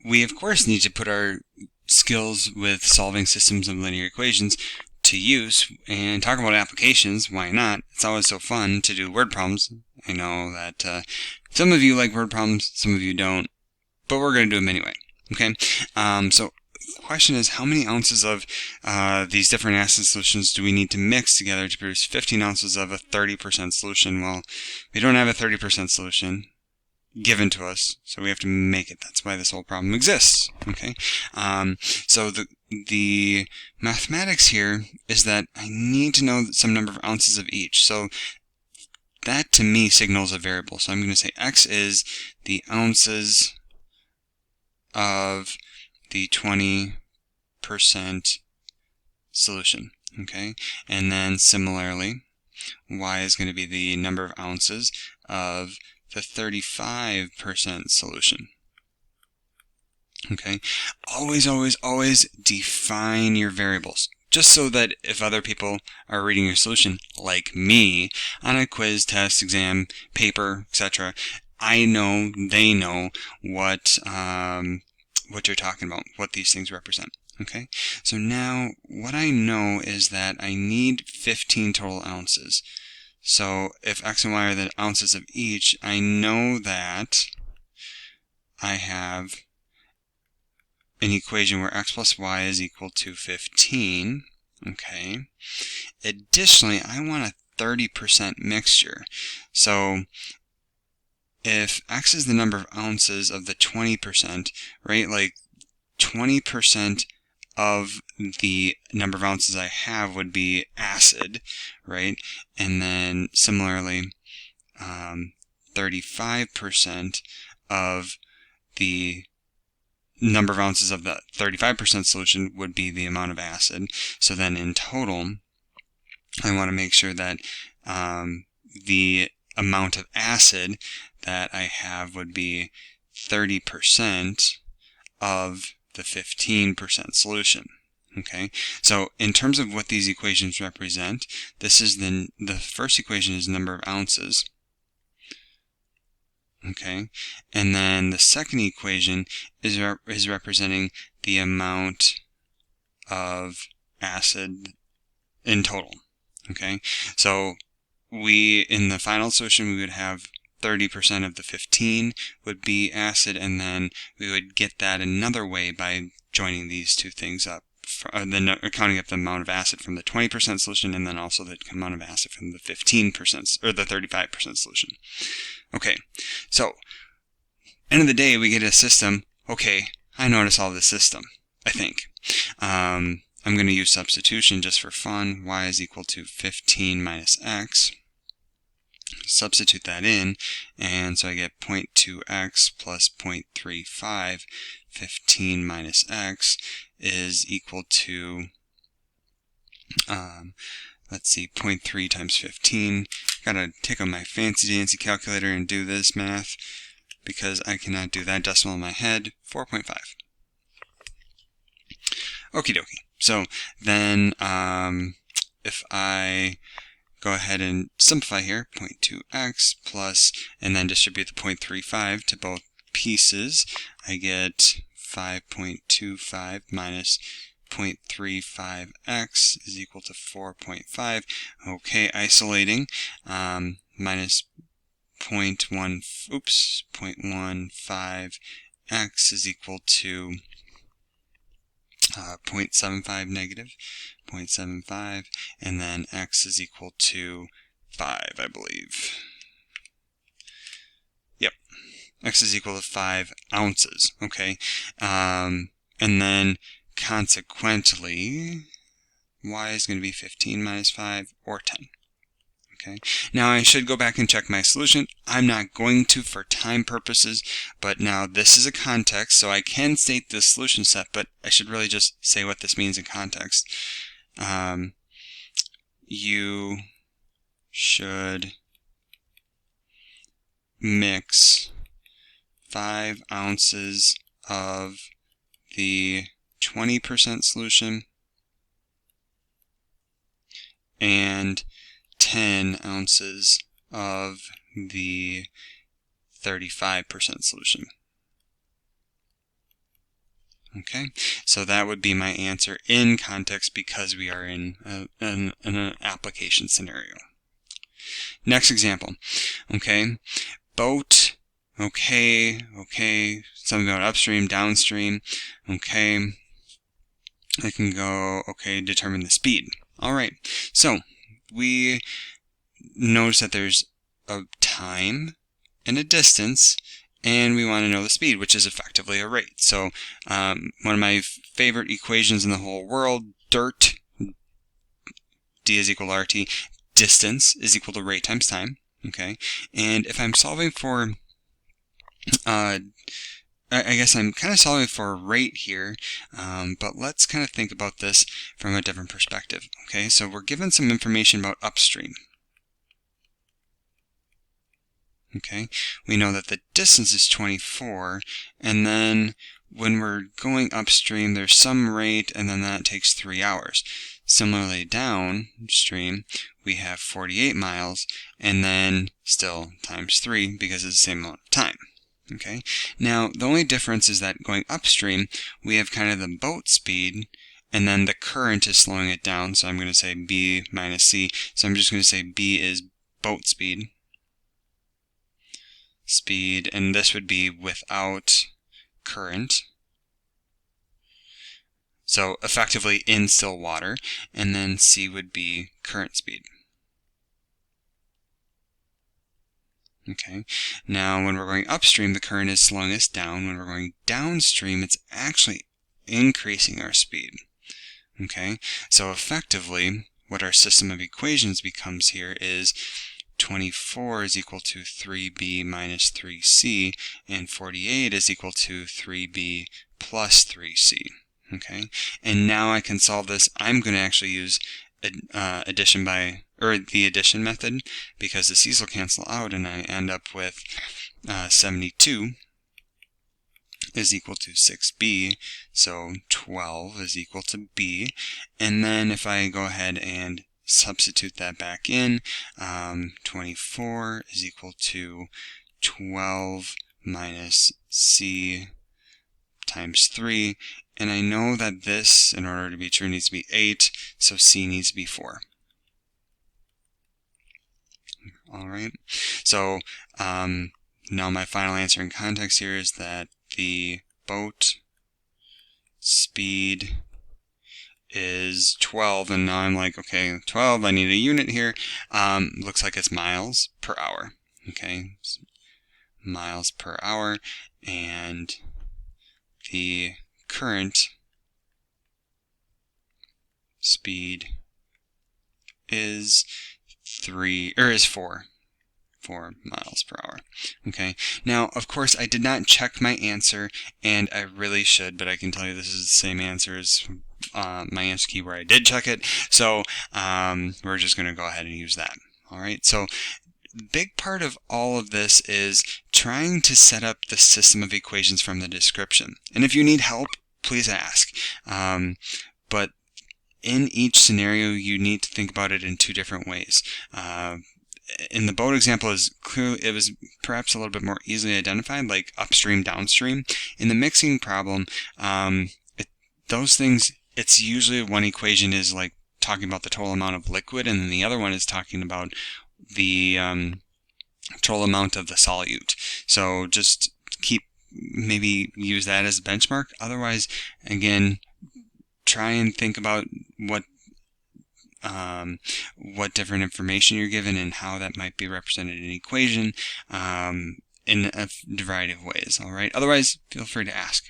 we of course need to put our skills with solving systems of linear equations to use and talk about applications. Why not? It's always so fun to do word problems. I know that some of you like word problems, some of you don't, but we're going to do them anyway. Okay, so the question is, how many ounces of these different acid solutions do we need to mix together to produce 15 ounces of a 30% solution? Well, we don't have a 30% solution given to us, so we have to make it. That's why this whole problem exists. Okay, so the mathematics here is that I need to know some number of ounces of each. So that to me signals a variable. So I'm going to say x is the ounces of the 20% solution. Okay, and then similarly, y is going to be the number of ounces of the 35% solution. Okay, always define your variables, just so that if other people are reading your solution, like me, on a quiz, test, exam, paper, etc., I know, they know what you're talking about, what these things represent. Okay, so now what I know is that I need 15 total ounces. So if x and y are the ounces of each, I know that I have an equation where x plus y is equal to 15. Okay. Additionally, I want a 30% mixture. So if x is the number of ounces of the 20%, right, like 20% of the number of ounces I have would be acid, right? And then similarly, 35% of the number of ounces of the 35% solution would be the amount of acid. So then in total, I want to make sure that the amount of acid that I have would be 30% of the 15% solution. Okay, so in terms of what these equations represent, this is the first equation is number of ounces. Okay, and then the second equation is representing the amount of acid in total. Okay, so in the final solution we would have 30% of the 15 would be acid, and then we would get that another way by joining these two things up, then counting up the amount of acid from the 20% solution and then also the amount of acid from the 15% or the 35% solution. Okay, so end of the day we get a system. Okay, I know how to solve this system, I think. I'm going to use substitution just for fun. Y is equal to 15 minus x. Substitute that in, and so I get 0.2x plus 0.35. 15 minus x is equal to, let's see, 0.3 times 15. Gotta take out my fancy-dancy calculator and do this math, because I cannot do that decimal in my head. 4.5. Okie dokie. So then, if I go ahead and simplify here, 0.2x plus, and then distribute the 0.35 to both pieces, I get 5.25 minus 0.35x is equal to 4.5. Okay, isolating, minus 0.15x is equal to 0.75 negative, 0.75, and then x is equal to 5, I believe. Yep, x is equal to 5 ounces, okay? And then consequently, y is going to be 15 minus 5, or 10. Okay. Now I should go back and check my solution. I'm not going to for time purposes, but now this is a context, so I can state the solution set, but I should really just say what this means in context. You should mix 5 ounces of the 20% solution and 10 ounces of the 35% solution. Okay, so that would be my answer in context because we are in an application scenario. Next example, okay, boat, okay, something about upstream, downstream, okay, I can go, okay, determine the speed. All right, so we notice that there's a time and a distance, and we want to know the speed, which is effectively a rate. So one of my favorite equations in the whole world, dirt, d is equal to rt, distance is equal to rate times time. Okay, and if I'm solving for, I guess I'm kind of solving for a rate here, but let's kind of think about this from a different perspective. Okay, so we're given some information about upstream. Okay, we know that the distance is 24, and then when we're going upstream, there's some rate, and then that takes 3 hours. Similarly, downstream, we have 48 miles, and then still times 3 because it's the same amount of time. Okay, now the only difference is that going upstream, we have kind of the boat speed, and then the current is slowing it down, so I'm going to say B minus C. So I'm just going to say B is boat speed, and this would be without current. So effectively in still water, and then C would be current speed. Okay, now when we're going upstream, the current is slowing us down. When we're going downstream, it's actually increasing our speed. Okay, so effectively, what our system of equations becomes here is 24 is equal to 3b minus 3c, and 48 is equal to 3b plus 3c. Okay, and now I can solve this. I'm going to actually use the addition method, because the c's will cancel out, and I end up with 72 is equal to 6b, so 12 is equal to b. And then if I go ahead and substitute that back in, 24 is equal to 12 minus c times 3, and I know that this, in order to be true, needs to be 8, so c needs to be 4. Alright, so now my final answer in context here is that the boat speed is 12, and now I'm like, okay, 12, I need a unit here. Looks like it's miles per hour. Okay, miles per hour, and the current speed is 4 miles per hour. Okay, now of course I did not check my answer, and I really should, but I can tell you this is the same answer as my answer key where I did check it, so we're just going to go ahead and use that. Alright, so big part of all of this is trying to set up the system of equations from the description. And if you need help, please ask. But in each scenario, you need to think about it in two different ways. In the boat example, it was perhaps a little bit more easily identified, like upstream, downstream. In the mixing problem, those things, it's usually one equation is like talking about the total amount of liquid, and then the other one is talking about the total amount of the solute. So just maybe use that as a benchmark. Otherwise, again, try and think about what different information you're given and how that might be represented in an equation in a variety of ways. All right. Otherwise, feel free to ask.